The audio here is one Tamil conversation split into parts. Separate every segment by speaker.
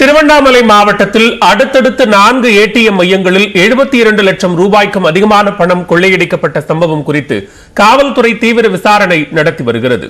Speaker 1: திருவண்ணாமலை மாவட்டத்தில் அடுத்தடுத்து 4 ஏடிஎம் மையங்களில் 72 லட்சம் ரூபாய்க்கும் அதிகமான பணம் கொள்ளையடிக்கப்பட்ட சம்பவம் குறித்து காவல்துறை தீவிர விசாரணை நடத்தி வருகிறது.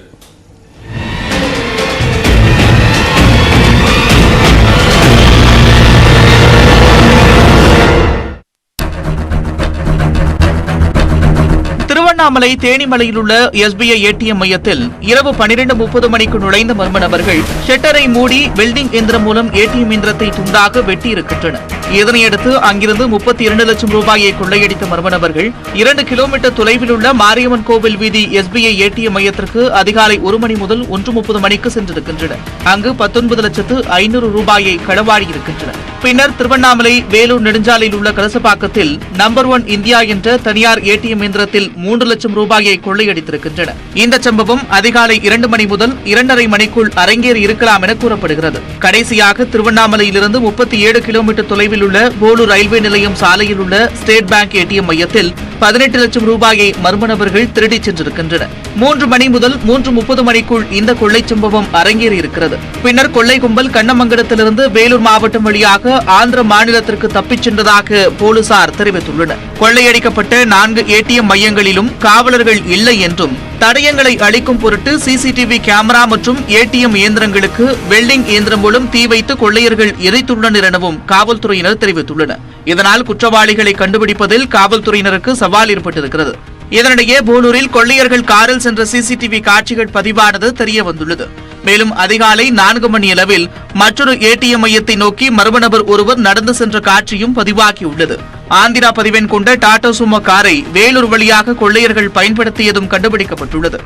Speaker 2: திருவண்ணாமலை தேனிமலையில் உள்ள எஸ்பிஐ ஏடிஎம் மையத்தில் இரவு 12:30 மணிக்கு நுழைந்த மர்ம நபர்கள் ஷட்டரை மூடி வெல்டிங் இயந்திரம் மூலம் ஏடிஎம் இயந்திரத்தை துண்டாக வெட்டியிருக்கின்றனர். இதனையடுத்து அங்கிருந்து 32 லட்சம் ரூபாயை கொள்ளையடித்த மர்ம நபர்கள் 2 கிலோமீட்டர் தொலைவில் உள்ள மாரியம்மன் கோவில் வீதி எஸ்பிஐ ஏடிஎம் மையத்திற்கு அதிகாலை 1 மணி முதல் 1:30 மணிக்கு சென்றிருக்கின்றனர். அங்கு 19,500,000 ரூபாயை களவாடியிருக்கின்றனர். பின்னர் திருவண்ணாமலை வேலூர் நெடுஞ்சாலையில் உள்ள கலசப்பாக்கத்தில் நம்பர் 1 இந்தியா என்ற தனியார் ஏடிஎம் இயந்திரத்தில் 3 லட்சம் ரூபாயை கொள்ளையடித்திருக்கின்றனர். இந்த சம்பவம் அதிகாலை 2 மணி முதல் 2:30 மணிக்குள் அரங்கேறி இருக்கலாம் என கூறப்படுகிறது. கடைசியாக திருவண்ணாமலையிலிருந்து 37 கிலோமீட்டர் தொலைவில் உள்ள போலூர் ரயில்வே நிலையம் சாலையில் உள்ள ஸ்டேட் பேங்க் ஏடிஎம் மையத்தில் 18 லட்சம் ரூபாயை மர்ம நபர்கள் திருடிச் சென்றிருக்கின்றனர். 3 மணி முதல் 3:30 மணிக்குள் இந்த கொள்ளை சம்பவம் அரங்கேறி இருக்கிறது. பின்னர் கொள்ளை கும்பல் கண்ணமங்கலத்திலிருந்து வேலூர் மாவட்டம் வழியாக ஆந்திர மாநிலத்திற்கு தப்பிச் சென்றதாக போலீசார் தெரிவித்துள்ளனர். கொள்ளையடிக்கப்பட்ட 4 ஏடிஎம் மையங்களிலும் காவலர்கள் இல்லை என்றும் தடயங்களை அளிக்கும் பொருட்டு சிசிடிவி கேமரா மற்றும் ஏடிஎம் இயந்திரங்களுக்கு வெல்டிங் இயந்திரம் மூலம் தீ வைத்து கொள்ளையர்கள் எரித்துள்ளனர் எனவும் காவல்துறையினர் தெரிவித்துள்ளனர். இதனால் குற்றவாளிகளை கண்டுபிடிப்பதில் காவல்துறையினருக்கு சவால் ஏற்பட்டிருக்கிறது. இதனிடையே போலூரில் கொள்ளையர்கள் காரில் சென்ற சிசிடிவி காட்சிகள் பதிவானது தெரிய வந்துள்ளது. மேலும் அதிகாலை 4 மணி அளவில் மற்றொரு ஏடிஎம் மையத்தை நோக்கி மர்ம நபர் ஒருவர் நடந்து சென்ற காட்சியும் பதிவாகியுள்ளது. ஆந்திரா பதிவெண் கொண்ட டாடா சுமோ காரை வேலூர் வழியாக கொள்ளையர்கள் பயன்படுத்தியதும் கண்டுபிடிக்கப்பட்டுள்ளது.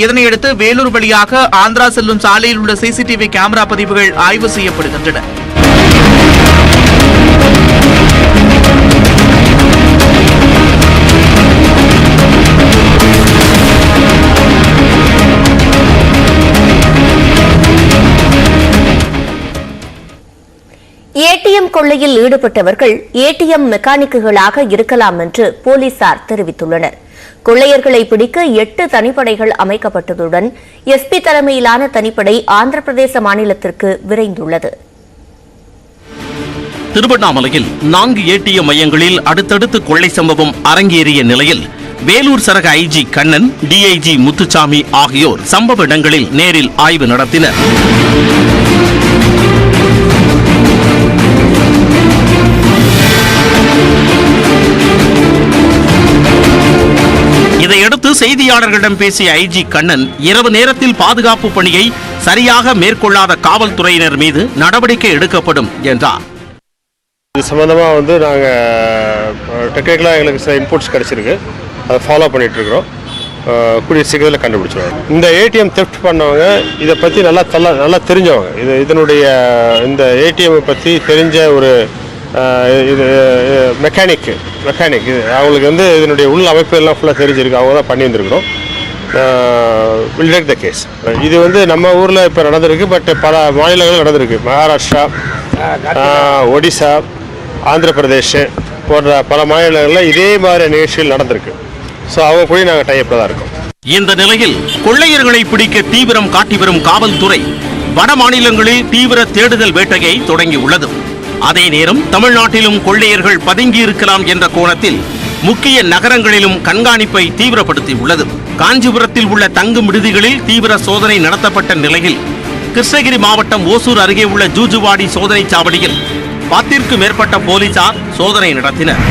Speaker 2: இதனையடுத்து வேலூர் வழியாக ஆந்திரா செல்லும் சாலையில் உள்ள சிசிடிவி கேமரா பதிவுகள் ஆய்வு செய்யப்படுகின்றன.
Speaker 3: ஏடிஎம் கொள்ளையில் ஈடுபட்டவர்கள் ஏடிஎம் மெக்கானிக்குகளாக இருக்கலாம் என்று போலீசார் தெரிவித்துள்ளனர். கொள்ளையர்களை பிடிக்க 8 தனிப்படைகள் அமைக்கப்பட்டதுடன் எஸ்பி தலைமையிலான தனிப்படை ஆந்திர பிரதேச மாநிலத்திற்கு விரைந்துள்ளது.
Speaker 4: திருவண்ணாமலையில் 4 ஏடிஎம் மையங்களில் அடுத்தடுத்து கொள்ளை சம்பவம் அரங்கேறிய நிலையில் வேலூர் சரக ஐஜி கண்ணன், டிஐஜி முத்துசாமி ஆகியோர் சம்பவ இடங்களில் நேரில் ஆய்வு நடத்தினர். இதையடுத்து செய்தியாளர்களிடம் பேசிய ஐஜி கண்ணன், இரவு நேரத்தில் பாதுகாப்பு பணியை சரியாக மேற்கொள்ளாத காவல்துறையினர் மீது நடவடிக்கை எடுக்கப்படும் என்றார்.
Speaker 5: இது சம்பந்தமாக நாங்கள் டெக்னிக்கலாக எங்களுக்கு சில இன்புட்ஸ் கிடைச்சிருக்கு, அதை ஃபாலோ பண்ணிட்டு இருக்கிறோம். கூடிய சீக்கிரத்தில் கண்டுபிடிச்சிருவாங்க. இந்த ஏடிஎம் தெஃப்ட் பண்ணவங்க இதை பற்றி நல்லா தெரிஞ்சவங்க. இதனுடைய இந்த ஏடிஎம் பற்றி தெரிஞ்ச ஒரு இது மெக்கானிக் அவங்களுக்கு இதனுடைய உள் அமைப்பு எல்லாம் ஃபுல்லாக தெரிஞ்சிருக்கு. அவங்க தான் பண்ணி வந்துருக்கிறோம். Will take the case. இது நம்ம ஊரில் இப்போ நடந்திருக்கு, பட் பல மாநிலங்கள் நடந்திருக்கு. மகாராஷ்டிரா, ஒடிசா, ஆந்திர பிரதேஷ் போன்ற பல மாநிலங்களில் இதே மாதிரி நிகழ்ச்சிகள் நடந்திருக்கு. ஸோ அவங்க கூட நாங்கள் டைப்பில் தான் இருக்கோம்.
Speaker 4: இந்த நிலையில் கொள்ளையர்களை பிடிக்க தீவிரம் காட்டி வரும் காவல்துறை வட மாநிலங்களில் தீவிர தேடுதல் வேட்டையை தொடங்கியுள்ளது. அதே நேரம் தமிழ்நாட்டிலும் கொள்ளையர்கள் பதுங்கியிருக்கலாம் என்ற கோணத்தில் முக்கிய நகரங்களிலும் கண்காணிப்பை தீவிரப்படுத்தியுள்ளது. காஞ்சிபுரத்தில் உள்ள தங்கும் விடுதிகளில் தீவிர சோதனை நடத்தப்பட்ட நிலையில் கிருஷ்ணகிரி மாவட்டம் ஓசூர் அருகே உள்ள ஜூஜுவாடி சோதனை சாவடியில் 10க்கும் மேற்பட்ட போலீசார் சோதனை நடத்தினர்.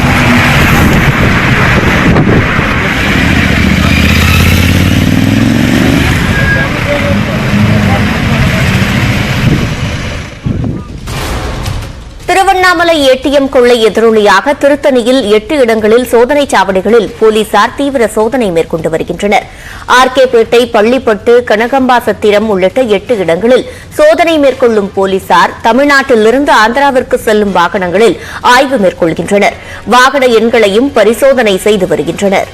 Speaker 3: திருவண்ணாமலை ஏடிஎம் கொள்ளை எதிரொலியாக திருத்தணியில் 8 இடங்களில் சோதனை சாவடிகளில் போலீசார் தீவிர சோதனை மேற்கொண்டு வருகின்றனர். ஆர்கேபேட்டை, பள்ளிப்பட்டு, கனகம்பா சத்திரம் உள்ளிட்ட 8 இடங்களில் சோதனை மேற்கொள்ளும் போலீசார் தமிழ்நாட்டிலிருந்து ஆந்திராவிற்கு செல்லும் வாகனங்களில் ஆய்வு மேற்கொள்கின்றனர். வாகன எண்களையும் பரிசோதனை செய்து வருகின்றனர்.